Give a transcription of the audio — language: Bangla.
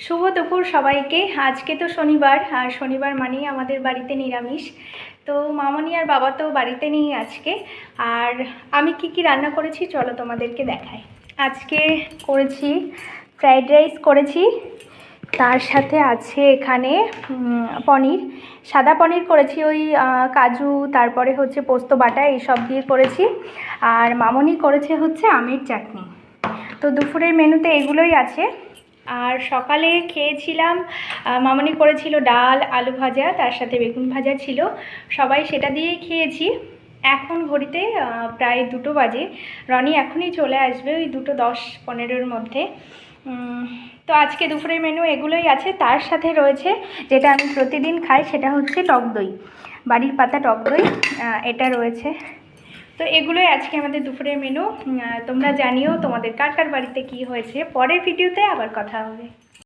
শুভ দুপুর সবাইকে। আজকে তো শনিবার, আর শনিবার মানেই আমাদের বাড়িতে নিরামিষ। তো মামনি আর বাবা তো বাড়িতে নেই আজকে। আর আমি কি রান্না করেছি চলো তোমাদেরকে দেখাই। আজকে করেছি ফ্রাইড রাইস করেছি, তার সাথে আছে এখানে পনির, সাদা পনির করেছি, ওই কাজু তারপরে হচ্ছে পোস্ত বাটা এইসব দিয়ে করেছি। আর মামনি করেছে হচ্ছে আমের চাটনি। তো দুপুরের মেনুতে এগুলোই আছে। আর সকালে খেয়েছিলাম, মামনি করেছিল ডাল আলু ভাজা, তার সাথে বেগুন ভাজা ছিল, সবাই সেটা দিয়েই খেয়েছি। এখন ঘড়িতে প্রায় 2টো বাজে, রনি এখনই চলে আসবে ওই 2:10-15-এর মধ্যে। তো আজকে দুপুরের মেনু এগুলোই আছে। তার সাথে রয়েছে যেটা আমি প্রতিদিন খাই, সেটা হচ্ছে টক দই, বাড়ির পাতা টক দই, এটা রয়েছে। তো এগুলোই আজকে আমাদের দুপুরের মেনু। তোমরা জানিও তোমাদের কার কার বাড়িতে কী হয়েছে। পরের ভিডিওতে আবার কথা হবে।